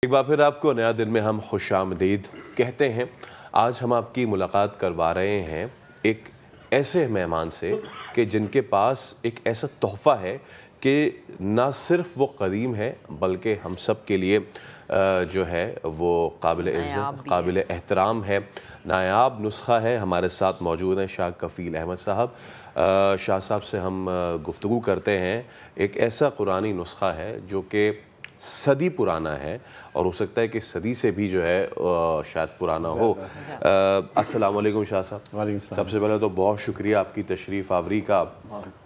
ایک بار پھر آپ کو نیا دن میں ہم خوش آمدید کہتے ہیں۔ آج ہم آپ کی ملاقات کروا رہے ہیں ایک ایسے مہمان سے کہ جن کے پاس ایک ایسا تحفہ ہے کہ نہ صرف وہ قدیم ہے بلکہ ہم سب کے لیے جو ہے وہ قابل عزت قابل احترام ہے، نایاب نسخہ ہے۔ ہمارے ساتھ موجود ہیں شاہ کفیل احمد صاحب۔ شاہ صاحب سے ہم گفتگو کرتے ہیں۔ ایک ایسا قرآنی نسخہ ہے جو کہ صدی پرانا ہے اور ہو سکتا ہے کہ صدی سے بھی جو ہے شاید پرانا ہو۔ السلام علیکم شاہ صاحب۔ سب سے پہلے تو بہت شکریہ آپ کی تشریف آوری کا،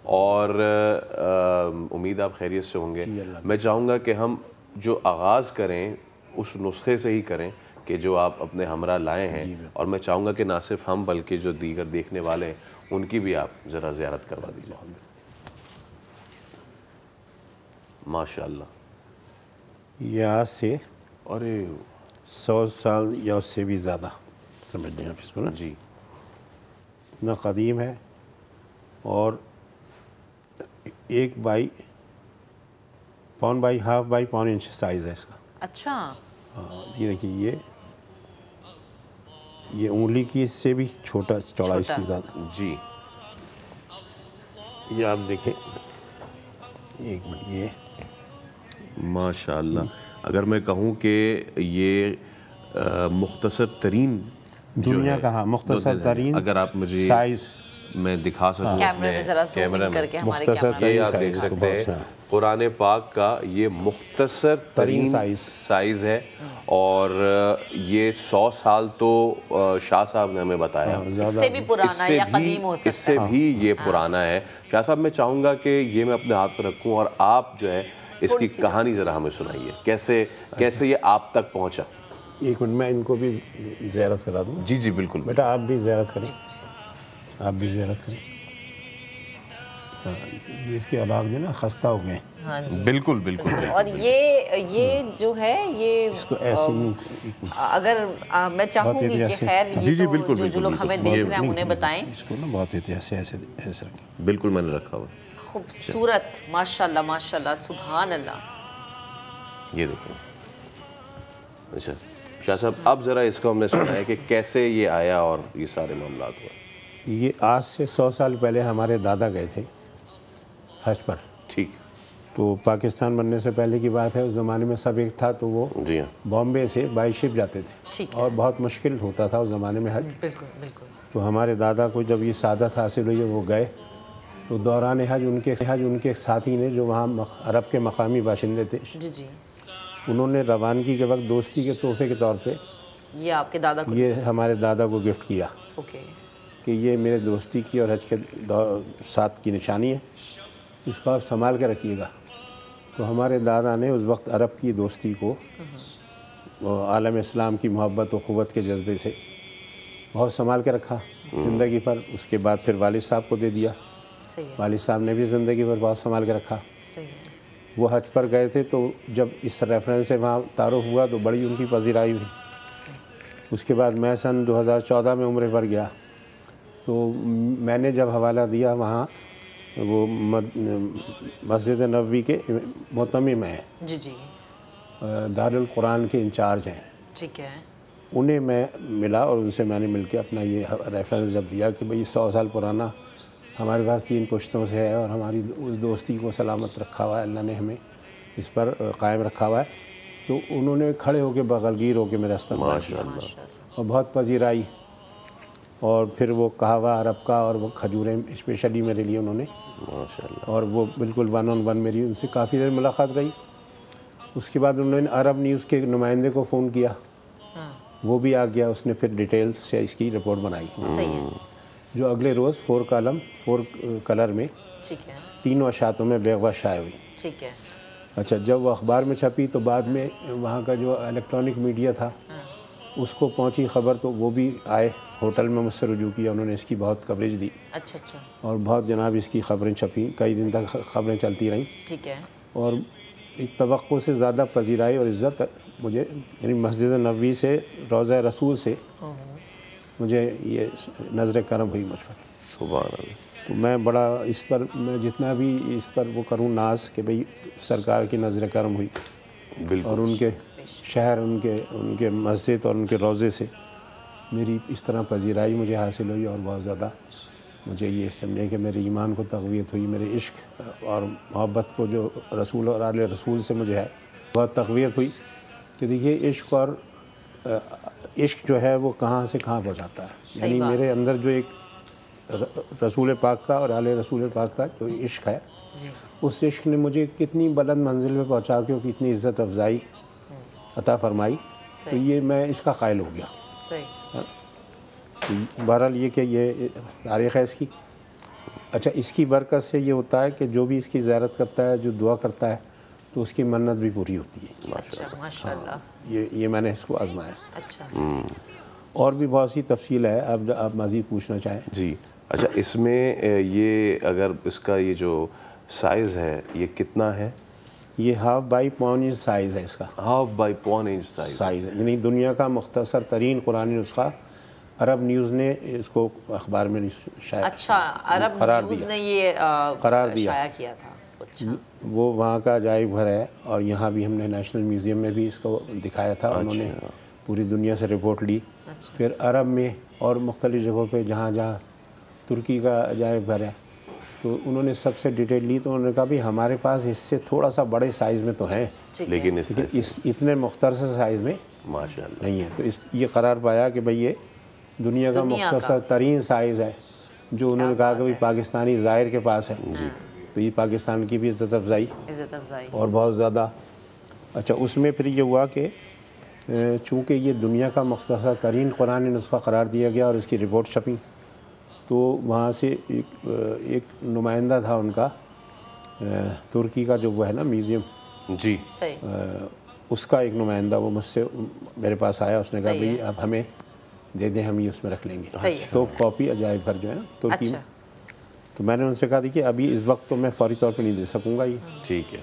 اور امید آپ خیریت سے ہوں گے۔ میں چاہوں گا کہ ہم جو آغاز کریں اس نسخے سے ہی کریں کہ جو آپ اپنے ہمراہ لائے ہیں، اور میں چاہوں گا کہ نہ صرف ہم بلکہ جو دیگر دیکھنے والے ہیں ان کی بھی آپ ذرا زیارت کروا دیجیے۔ ماشاءاللہ، یہ آج سے اور 100 سال یا اس سے بھی زیادہ سمجھ لیں آپ اس کو نا، جی اتنا قدیم ہے، اور 1 بائی پون بائی ہاف بائی پون انچ سائز ہے اس کا۔ اچھا، یہ دیکھیے، یہ انگلی کی اس سے بھی چھوٹا چوڑا اس کی زیادہ۔ جی، یہ آپ دیکھیں، ایک منٹ، یہ ماشاءاللہ۔ اگر میں کہوں کہ یہ مختصر ترین دنیا کا، ہاں، مختصر ترین اگر آپ مجھے سائز میں دکھا سکوں کیمرے میں ذرا زوم ان کر کے ہمارے مختصر کیمرے یہ آپ دیکھ سکتے ہیں قرآن پاک کا یہ مختصر ترین سائز ہے، اور یہ 100 سال تو شاہ صاحب نے ہمیں بتایا، اس سے بھی پرانا ہے یا قدیم ہو سکتا ہے، اس سے بھی یہ پرانا ہے۔ شاہ صاحب میں چاہوں گا کہ یہ میں اپنے ہاتھ پر رکھوں اور آپ جو ہے اس کی کہانی ذرا ہمیں سنائیے، کیسے یہ آپ تک پہنچا۔ ایک منٹ، میں ان کو بھی زیارت کرا دوں۔ جی جی بالکل بیٹا آپ بھی زیارت کریں، آپ بھی زیارت کریں۔ یہ اس کے علاق جو نا خستہ ہو گئے ہیں۔ بالکل بالکل۔ اور یہ جو ہے یہ اس کو ایسے اگر میں چاہوں گی کہ خیر یہ تو جو لوگ ہمیں دیکھ رہے ہیں انہیں بتائیں، اس کو نا بہت احتیاط سے ایسے رکھیں۔ بالکل میں نے رکھا ہوا۔ خوبصورت، ماشاءاللہ ماشاءاللہ، سبحان اللہ۔ یہ دیکھیں، اچھا شاہ صاحب اب ذرا اس کو ہم نے سنا ہے کہ کیسے یہ آیا اور یہ سارے معاملات ہوئے۔ یہ آج سے 100 سال پہلے ہمارے دادا گئے تھے حج پر۔ ٹھیک، تو پاکستان بننے سے پہلے کی بات ہے، اس زمانے میں سب ایک تھا، تو وہ جی ہاں، بامبے سے بائی شپ جاتے تھے، ٹھیک، اور بہت مشکل ہوتا تھا اس زمانے میں حج۔ بالکل بالکل۔ تو ہمارے دادا کو جب یہ سعادت حاصل ہوئی، وہ گئے، تو دوران حج ان کے ساتھی نے جو وہاں عرب کے مقامی باشندے تھے، جی جی، انہوں نے روانگی کے وقت دوستی کے تحفے کے طور پہ یہ آپ کے دادا کو، یہ ہمارے دادا کو گفٹ کیا اوکے، کہ یہ میرے دوستی کی اور حج کے ساتھ کی نشانی ہے، اس کو آپ سنبھال کے رکھیے گا۔ تو ہمارے دادا نے اس وقت عرب کی دوستی کو عالم اسلام کی محبت و قوت کے جذبے سے بہت سنبھال کے رکھا زندگی پر۔ اس کے بعد پھر والد صاحب کو دے دیا، صحیح ہے، والد صاحب نے بھی زندگی پر بہت سنبھال کے رکھا۔ صحیح ہے، وہ حج پر گئے تھے، تو جب اس ریفرنس سے وہاں تعارف ہوا تو بڑی ان کی پذیرائی ہوئی۔ اس کے بعد میں سن 2014 میں عمرے پر گیا، تو میں نے جب حوالہ دیا وہاں، وہ مسجد نبوی کے مہتمم ہیں، جی جی، دارالقرآن کے انچارج ہیں، ٹھیک ہے، انہیں میں ملا اور ان سے میں نے مل کے اپنا یہ ریفرنس جب دیا کہ بھئی 100 سال پرانا ہمارے پاس 3 پشتوں سے ہے، اور ہماری اس دوستی کو سلامت رکھا ہوا ہے، اللہ نے ہمیں اس پر قائم رکھا ہوا ہے، تو انہوں نے کھڑے ہو کے بغلگیر ہو کے میرا استقبال کیا، اور بہت پذیرائی، اور پھر وہ قہوہ عرب کا اور وہ کھجوریں اسپیشلی میرے لیے انہوں نے، اور وہ بالکل 1 on 1 میری ان سے کافی دیر ملاقات رہی۔ اس کے بعد انہوں نے عرب نیوز کے نمائندے کو فون کیا، وہ بھی آ گیا، اس نے پھر ڈیٹیل سے اس کی رپورٹ بنائی، صحیح ہے، جو اگلے روز 4 کالم 4 کلر میں ٹھیک ہے، 3 اشاعتوں میں بیغوا شائع ہوئی۔ ٹھیک ہے، اچھا، جب وہ اخبار میں چھپی تو بعد میں وہاں کا جو الیکٹرانک میڈیا تھا اس کو پہنچی خبر، تو وہ بھی آئے ہوٹل میں مجھ سے رجوع کیا، انہوں نے اس کی بہت کوریج دی، اچھا اچھا، اور بہت جناب اس کی خبریں چھپیں، کئی دن تک خبریں چلتی رہیں، ٹھیک ہے، اور ایک توقع سے زیادہ پذیرائی اور عزت مجھے، یعنی مسجد نبوی سے، روضہ رسول سے مجھے یہ نظر کرم ہوئی مجھ پر، سبحان اللہ۔ تو میں بڑا اس پر، میں جتنا بھی اس پر وہ کروں ناز کہ بھئی سرکار کی نظر کرم ہوئی، اور ان کے شہر، ان کے مسجد اور ان کے روضے سے میری اس طرح پذیرائی مجھے حاصل ہوئی، اور بہت زیادہ مجھے یہ سمجھیں کہ میرے ایمان کو تقویت ہوئی، میرے عشق اور محبت کو جو رسول اور آل رسول سے مجھے ہے بہت تقویت ہوئی. کہ دیکھیے عشق جو ہے وہ کہاں سے کہاں پہنچاتا ہے. یعنی میرے اندر جو ایک رسول پاک کا اور آل رسول پاک کا جو عشق ہے، اس عشق نے مجھے کتنی بلند منزل میں پہنچا کے کتنی عزت افزائی عطا فرمائی. تو یہ میں اس کا قائل ہو گیا. بہرحال یہ کہ یہ تاریخ ہے اس کی. اچھا، اس کی برکت سے یہ ہوتا ہے کہ جو بھی اس کی زیارت کرتا ہے، جو دعا کرتا ہے، تو اس کی منت بھی پوری ہوتی ہے. ماشاءاللہ. یہ میں نے اس کو آزمایا. اچھا. اور بھی بہت سی تفصیل ہے، اب آپ مزید پوچھنا چاہیں. جی اچھا، اس میں یہ اگر اس کا یہ جو سائز ہے یہ کتنا ہے؟ یہ 1/2 بائی پون انچ سائز ہے اس کا. 1/2 بائی پون انچ سائز ہے. یعنی دنیا کا مختصر ترین قرآنی نسخہ. عرب نیوز نے اس کو اخبار میں شائع عرب نیوز نے یہ شائع کیا تھا. وہ وہاں کا عجائب گھر ہے، اور یہاں بھی ہم نے نیشنل میوزیم میں بھی اس کو دکھایا تھا. انہوں نے پوری دنیا سے رپورٹ لی. پھر عرب میں اور مختلف جگہوں پہ جہاں ترکی کا عجائب گھر ہے، تو انہوں نے سب سے ڈیٹیل لی. تو انہوں نے کہا بھی ہمارے پاس اس سے تھوڑا سا بڑے سائز میں تو ہیں، لیکن اس اتنے مختصر سائز میں ماشاءاللہ نہیں ہے. تو یہ قرار پایا کہ بھئی یہ دنیا کا مختصر ترین سائز ہے. جو انہوں نے کہا کہ پاکستانی زائر کے پاس ہے، تو یہ پاکستان کی بھی عزت افزائی اور بہت زیادہ. اچھا، اس میں پھر یہ ہوا کہ چونکہ یہ دنیا کا مختصر ترین قرآن نسخہ قرار دیا گیا اور اس کی رپورٹ چھپی، تو وہاں سے ایک نمائندہ تھا ان کا ترکی کا، جو وہ ہے نا میوزیم، جی اس کا ایک نمائندہ وہ مجھ سے میرے پاس آیا. اس نے کہا بھئی آپ ہمیں دے دیں، ہم یہ اس میں رکھ لیں گے. تو کاپی عجائب گھر جو ہے نا ترکی میں. تو میں نے ان سے کہا کہ ابھی اس وقت تو میں فوری طور پہ نہیں دے سکوں گا. یہ ٹھیک ہے،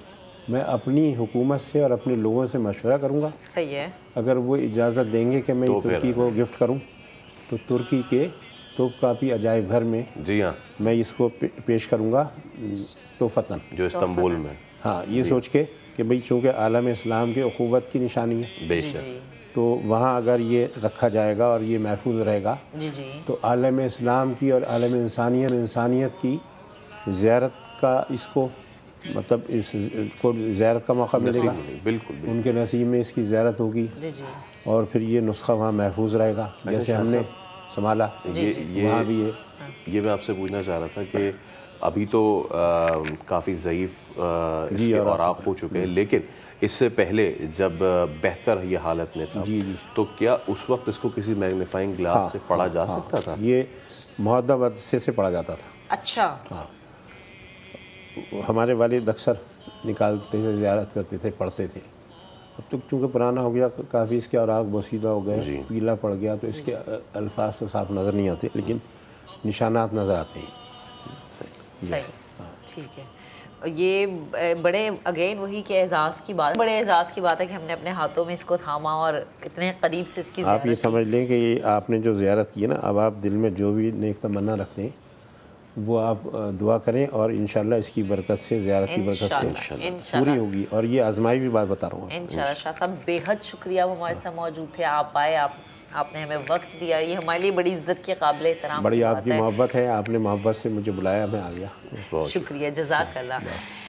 میں اپنی حکومت سے اور اپنے لوگوں سے مشورہ کروں گا. صحیح ہے. اگر وہ اجازت دیں گے کہ میں ترکی کو گفٹ کروں، تو ترکی کے توپ کاپی عجائب گھر میں جی ہاں میں اس کو پیش کروں گا تحفتاً، جو استنبول میں. ہاں، یہ سوچ کے کہ بھئی چونکہ عالم اسلام کے اخوت کی نشانی ہے، بے شک، تو وہاں اگر یہ رکھا جائے گا اور یہ محفوظ رہے گا، تو عالم اسلام کی اور عالم انسانیت کی زیارت کا اس کو مطلب اس کو زیارت کا موقع ملے گا. بالکل ان کے نصیب میں اس کی زیارت ہوگی، اور پھر یہ نسخہ وہاں محفوظ رہے گا جیسے ہم نے سنبھالا. وہاں بھی یہ میں آپ سے پوچھنا چاہ رہا تھا کہ ابھی تو کافی ضعیف اس کے اوراق ہو چکے ہیں، لیکن اس سے پہلے جب بہتر یہ حالت میں تھا، تو کیا اس وقت اس کو کسی میگنیفائنگ گلاس سے پڑھا جا سکتا تھا؟ یہ مہذب عدسے سے پڑھا جاتا تھا. اچھا. ہاں، ہمارے والد اکثر نکالتے تھے، زیارت کرتے تھے، پڑھتے تھے. اب تو چونکہ پرانا ہو گیا کافی، اس کے اوراق بوسیدہ ہو گئے، پیلا پڑ گیا، تو اس کے الفاظ تو صاف نظر نہیں آتے، لیکن نشانات نظر آتے ہیں. صحیح، ٹھیک ہے. یہ بڑے اگین وہی کہ اعزاز کی بات، بڑے اعزاز کی بات ہے کہ ہم نے اپنے ہاتھوں میں اس کو تھاما اور اتنے قریب سے اس کی زیارت. آپ یہ سمجھ لیں کہ یہ آپ نے جو زیارت کی ہے نا، اب آپ دل میں جو بھی نیک تمنا رکھتے ہیں وہ آپ دعا کریں، اور انشاءاللہ اس کی برکت سے، زیارت کی برکت سے پوری ہوگی. اور یہ آزمائی بھی بات بتا رہا ہوں انشاءاللہ. شاہ صاحب بے حد شکریہ، وہ ہمارے ساتھ موجود تھے، آپ آئے، آپ نے ہمیں وقت دیا. یہ ہمارے لیے بڑی عزت کے قابل احترام بڑی آپ کی محبت ہے، آپ نے محبت سے مجھے بلایا، میں آ گیا. شکریہ، جزاک اللہ.